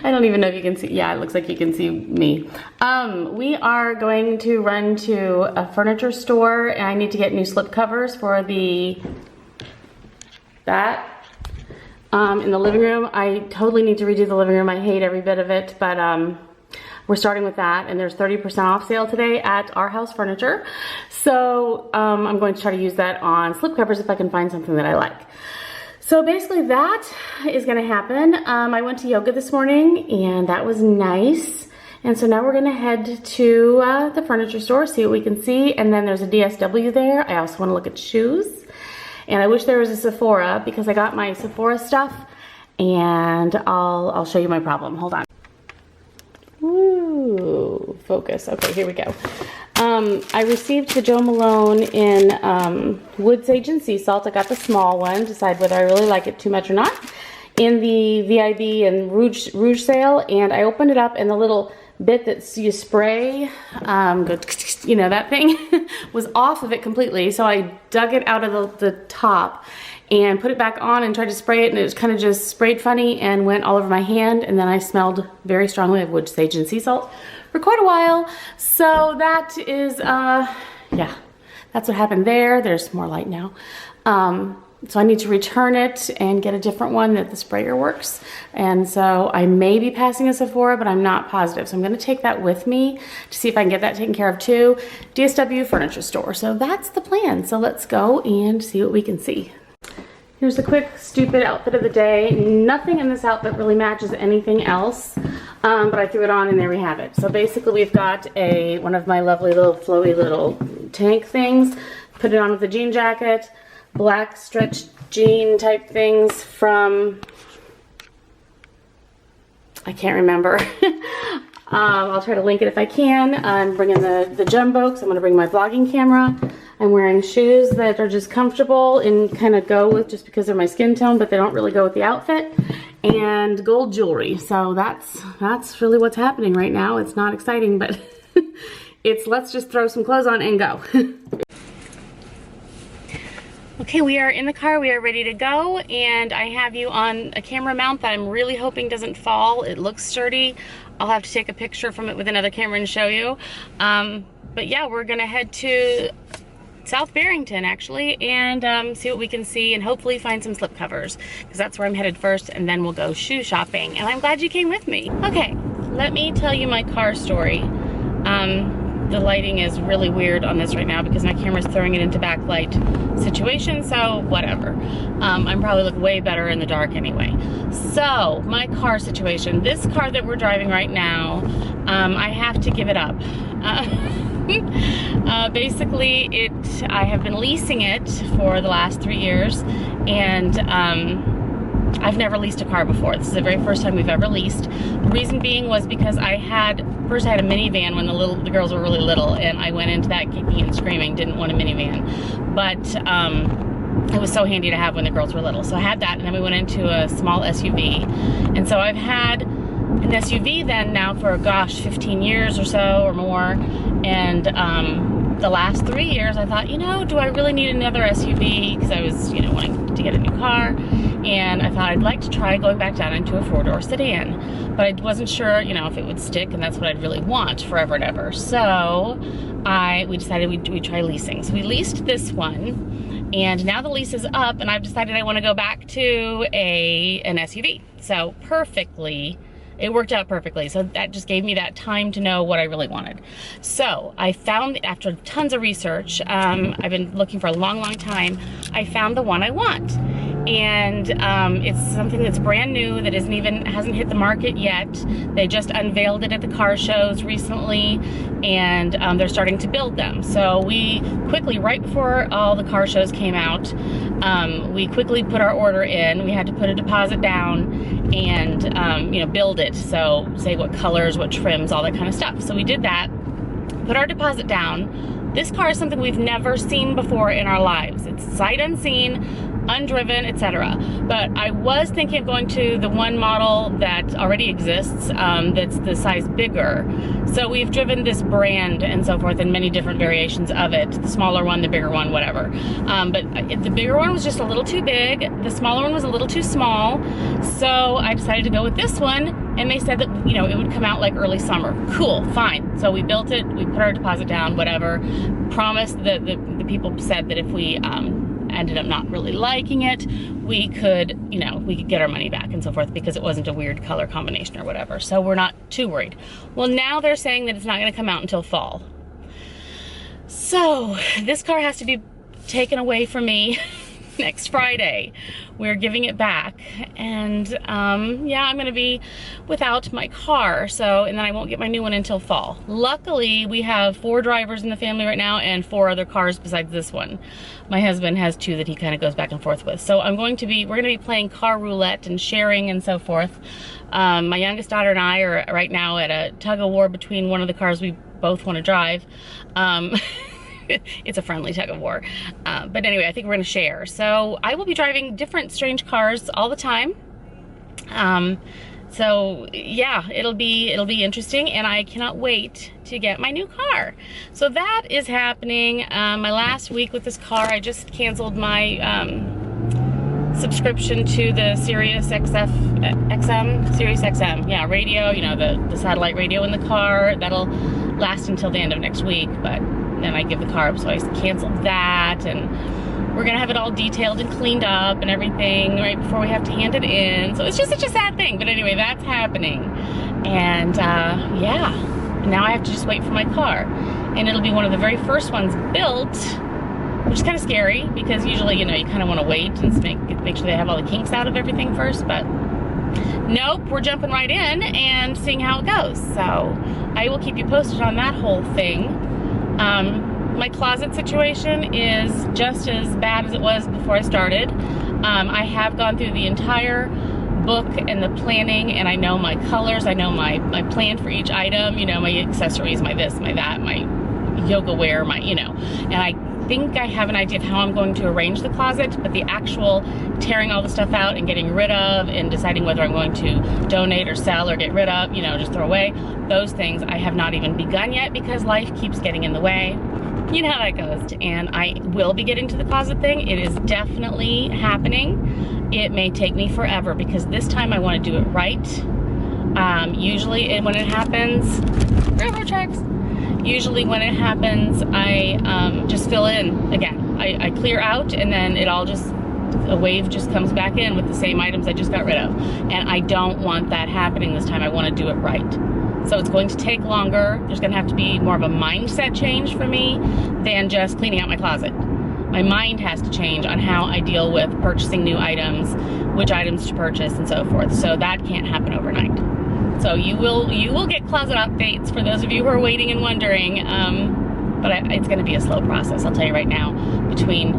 I don't even know if you can see. Yeah, it looks like you can see me. We are going to run to a furniture store, and I need to get new slip covers for that in the living room. I totally need to redo the living room. I hate every bit of it, but we're starting with that, and there's 30% off sale today at Our House Furniture. So I'm going to try to use that on slipcovers if I can find something that I like. So basically that is gonna happen. I went to yoga this morning and that was nice. And so now we're gonna head to the furniture store, see what we can see. And then there's a DSW there. I also wanna look at shoes. And I wish there was a Sephora because I got my Sephora stuff, and I'll show you my problem. Hold on. Ooh, focus. Okay, here we go. I received the Joe Malone in Wood Sage and Sea Salt. I got the small one, decide whether I really like it too much or not, in the VIB and Rouge sale. And I opened it up, and the little bit that you spray, you know, that thing, was off of it completely. So I dug it out of the top and put it back on and tried to spray it, and it was kind of just sprayed funny and went all over my hand. And then I smelled very strongly of Wood Sage and Sea Salt for quite a while. So that is, yeah, that's what happened there. There's more light now. So I need to return it and get a different one that the sprayer works. And so I may be passing a Sephora, but I'm not positive. So I'm gonna take that with me to see if I can get that taken care of too. DSW Furniture Store. So that's the plan. So let's go and see what we can see. Here's a quick stupid outfit of the day. Nothing in this outfit really matches anything else, but I threw it on and there we have it. So basically we've got one of my lovely little flowy little tank things. Put it on with a jean jacket, black stretch jean type things from, I can't remember. I'll try to link it if I can. I'm bringing the jumbo because I'm going to bring my vlogging camera. I'm wearing shoes that are just comfortable and kind of go with, just because they're my skin tone, but they don't really go with the outfit. And gold jewelry. So that's really what's happening right now. It's not exciting, but it's let's just throw some clothes on and go. Okay, we are in the car, we are ready to go, and I have you on a camera mount that I'm really hoping doesn't fall. It looks sturdy. I'll have to take a picture from it with another camera and show you. But yeah, we're gonna head to South Barrington actually, and see what we can see and hopefully find some slip covers, because that's where I'm headed first, and then we'll go shoe shopping. And I'm glad you came with me. Okay, let me tell you my car story. The lighting is really weird on this right now because my camera's throwing it into backlight situation, so whatever. I'm probably look way better in the dark anyway. So, my car situation. This car that we're driving right now, I have to give it up. Basically, I have been leasing it for the last 3 years, and I've never leased a car before. This is the very first time we've ever leased. The reason being was because first I had a minivan when the girls were really little, and I went into that kicking and screaming, didn't want a minivan. But it was so handy to have when the girls were little. So I had that, and then we went into a small SUV. And so I've had an SUV then now for, gosh, 15 years or so or more. And the last 3 years I thought, you know, do I really need another SUV? Because I was, you know, wanting to get a new car. And I thought I'd like to try going back down into a 4-door sedan. But I wasn't sure, you know, if it would stick, and that's what I'd really want forever and ever. So we decided we'd try leasing. So we leased this one, and now the lease is up, and I've decided I want to go back to an SUV. So it worked out perfectly. So that just gave me that time to know what I really wanted. So I found, after tons of research, I've been looking for a long, long time, I found the one I want. And it's something that's brand new, that hasn't hit the market yet. They just unveiled it at the car shows recently, and they're starting to build them. So we quickly, right before all the car shows came out, we quickly put our order in. We had to put a deposit down and you know, build it. So say what colors, what trims, all that kind of stuff. So we did that, put our deposit down. This car is something we've never seen before in our lives. It's sight unseen, undriven, etc. But I was thinking of going to the one model that already exists, that's the size bigger. So we've driven this brand and so forth in many different variations of it. The smaller one, the bigger one, whatever. But the bigger one was just a little too big. The smaller one was a little too small. So I decided to go with this one. and they said that, you know, it would come out like early summer. Cool, fine. So we built it, we put our deposit down, whatever. Promised that the people said that if we ended up not really liking it, we could, you know, we could get our money back and so forth, because it wasn't a weird color combination or whatever. So we're not too worried. Well, now they're saying that it's not going to come out until fall. So this car has to be taken away from me next Friday. We're giving it back, and yeah, I'm gonna be without my car, so, and then I won't get my new one until fall. Luckily, we have 4 drivers in the family right now and 4 other cars besides this one. My husband has 2 that he kind of goes back and forth with. So we're gonna be playing car roulette and sharing and so forth. My youngest daughter and I are right now at a tug of war between one of the cars we both want to drive. It's a friendly tug of war. But anyway, I think we're gonna share. So I will be driving different strange cars all the time. So yeah, it'll be interesting, and I cannot wait to get my new car. So that is happening. My last week with this car, I just canceled my subscription to the Sirius XM, yeah, radio, you know, the satellite radio in the car. That'll last until the end of next week, but then I give the car up, so I canceled that, and we're gonna have it all detailed and cleaned up and everything right before we have to hand it in. So it's just such a sad thing, but anyway, that's happening. And yeah, now I have to just wait for my car, and it'll be one of the very first ones built, which is kind of scary, because usually, you know, you kind of want to wait and make sure they have all the kinks out of everything first, but nope, we're jumping right in and seeing how it goes. So I will keep you posted on that whole thing. My closet situation is just as bad as it was before I started. I have gone through the entire book and the planning, and I know my colors, I know my plan for each item, you know, my accessories, my this, my that, my yoga wear, my, you know, and I think I have an idea of how I'm going to arrange the closet, but the actual tearing all the stuff out and getting rid of and deciding whether I'm going to donate or sell or get rid of, you know, just throw away, those things I have not even begun yet, because life keeps getting in the way. You know how that goes. And I will be getting to the closet thing. It is definitely happening. It may take me forever, because this time I want to do it right. Usually when it happens, railroad tracks. Usually when it happens, I just fill in again. I clear out, and then it all just, a wave just comes back in with the same items I just got rid of. And I don't want that happening this time. I want to do it right. So it's going to take longer. There's going to have to be more of a mindset change for me than just cleaning out my closet. My mind has to change on how I deal with purchasing new items, which items to purchase, and so forth. So that can't happen overnight. So you will get closet updates for those of you who are waiting and wondering, but it's going to be a slow process, I'll tell you right now, between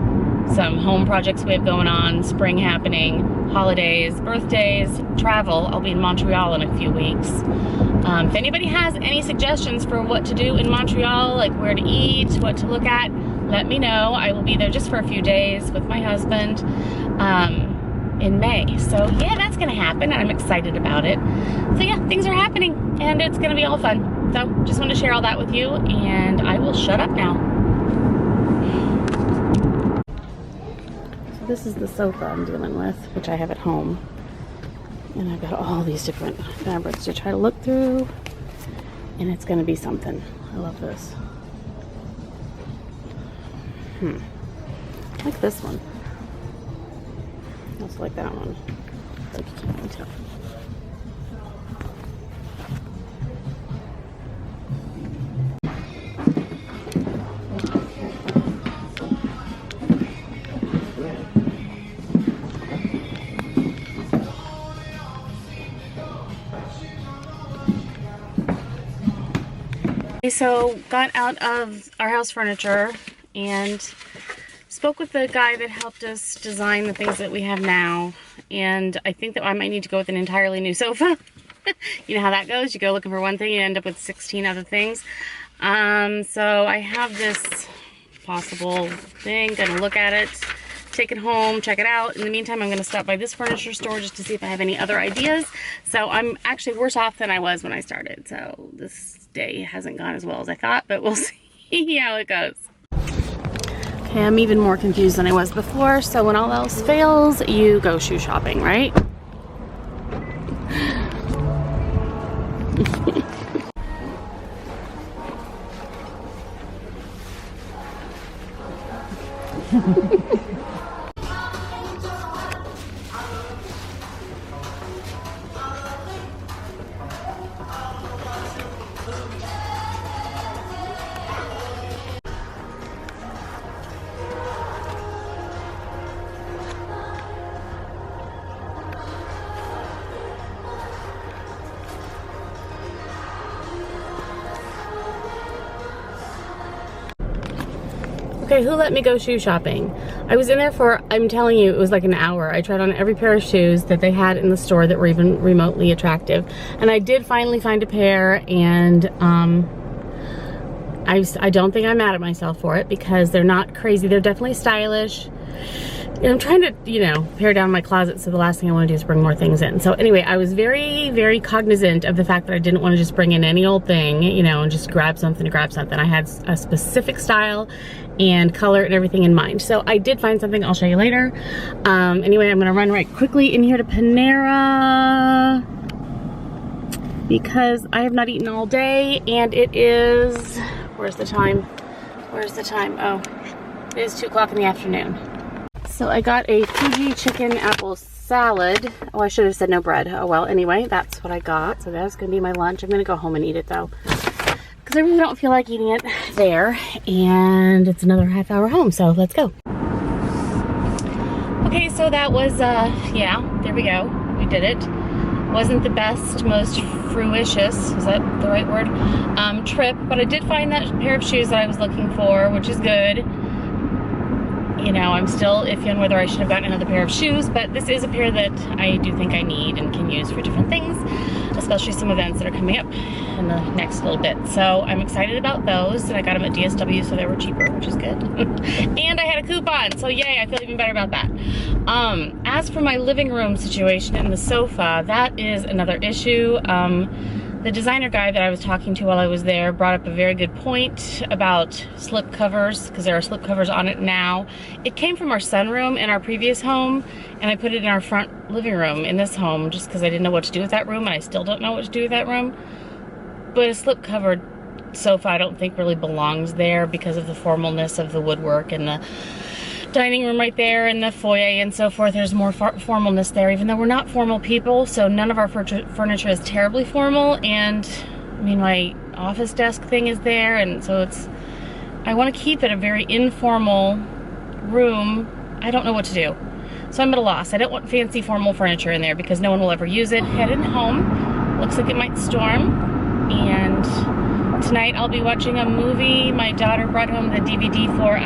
some home projects we have going on, spring happening, holidays, birthdays, travel. I'll be in Montreal in a few weeks. If anybody has any suggestions for what to do in Montreal, like where to eat, what to look at, let me know. I will be there just for a few days with my husband in May. So yeah, that's gonna happen, and I'm excited about it. So yeah, things are happening, and it's gonna be all fun. So just want to share all that with you, and I will shut up now. So this is the sofa I'm dealing with, which I have at home. And I've got all these different fabrics to try to look through, and it's gonna be something. I love this. I like this one. I also like that one. Like you can't really tell. So got out of our house furniture and spoke with the guy that helped us design the things that we have now, and I think that I might need to go with an entirely new sofa. You know how that goes, you go looking for one thing, you end up with 16 other things. So I have this possible thing, gonna look at it, take it home, check it out. In the meantime, I'm gonna stop by this furniture store just to see if I have any other ideas. So I'm actually worse off than I was when I started. So this day hasn't gone as well as I thought, but we'll see how it goes. Okay, I'm even more confused than I was before. So when all else fails, you go shoe shopping, right? Okay, who let me go shoe shopping? I was in there for, I'm telling you, it was like an hour. I tried on every pair of shoes that they had in the store that were even remotely attractive. And I did finally find a pair, and I don't think I'm mad at myself for it because they're not crazy. They're definitely stylish. And I'm trying to, you know, pare down my closet, so the last thing I want to do is bring more things in. So anyway, I was very, very cognizant of the fact that I didn't want to just bring in any old thing, you know, and just grab something to grab something. I had a specific style and color and everything in mind. So I did find something I'll show you later. Anyway, I'm gonna run right quickly in here to Panera because I have not eaten all day, and it is, where's the time? Where's the time? Oh, it is 2 o'clock in the afternoon. So I got a Fuji chicken apple salad. Oh, I should have said no bread. Oh well, anyway, that's what I got. So that's gonna be my lunch. I'm gonna go home and eat it though, because I really don't feel like eating it there, and it's another half-hour home, so let's go. Okay, so that was, yeah, there we go. We did it. Wasn't the best, most fruitious, is that the right word, trip, but I did find that pair of shoes that I was looking for, which is good. You know, I'm still iffy on whether I should have gotten another pair of shoes, but this is a pair that I do think I need and can use for different things, especially some events that are coming up in the next little bit. So I'm excited about those, and I got them at DSW, so they were cheaper, which is good. And I had a coupon, so yay, I feel even better about that. As for my living room situation and the sofa, that is another issue. The designer guy that I was talking to while I was there brought up a very good point about slip covers, because there are slip covers on it now. It came from our sunroom in our previous home, and I put it in our front living room in this home just because I didn't know what to do with that room, and I still don't know what to do with that room. But a slip covered sofa I don't think really belongs there because of the formalness of the woodwork and the dining room right there and the foyer and so forth. There's more formalness there, even though we're not formal people, so none of our furniture is terribly formal. And I mean, my office desk thing is there, and so it's, I want to keep it a very informal room. I don't know what to do, so I'm at a loss. I don't want fancy formal furniture in there because no one will ever use it. Headed home, looks like it might storm, and tonight I'll be watching a movie. My daughter brought home the DVD for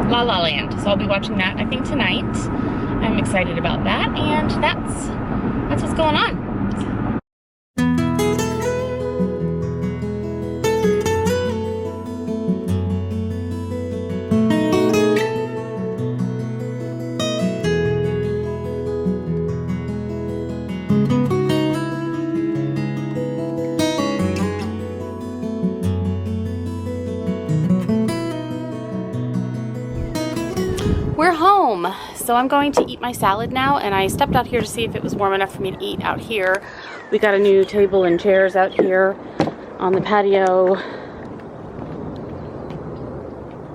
La La Land, so I'll be watching that, I think, tonight. I'm excited about that, and that's what's going on. We're home, so I'm going to eat my salad now, and I stepped out here to see if it was warm enough for me to eat out here. We got a new table and chairs out here on the patio.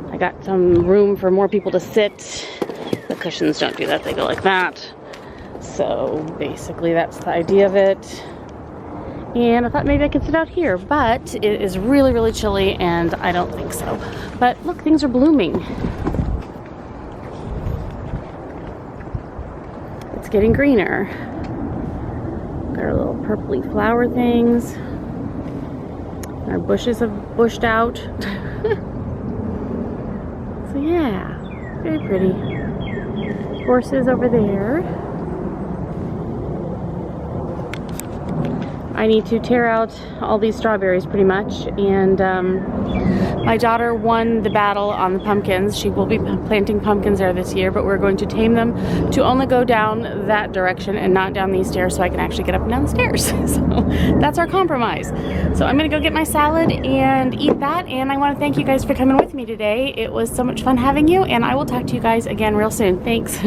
I got some room for more people to sit. The cushions don't do that, they go like that. So basically that's the idea of it. And I thought maybe I could sit out here, but it is really, really chilly, and I don't think so. But look, things are blooming. It's getting greener. Got our little purpley flower things. Our bushes have bushed out. So yeah, very pretty. Horses over there. I need to tear out all these strawberries pretty much, and my daughter won the battle on the pumpkins. She will be planting pumpkins there this year, but we're going to tame them to only go down that direction and not down these stairs, so I can actually get up and down the stairs. So that's our compromise. So I'm gonna go get my salad and eat that, and I want to thank you guys for coming with me today. It was so much fun having you, and I will talk to you guys again real soon. Thanks.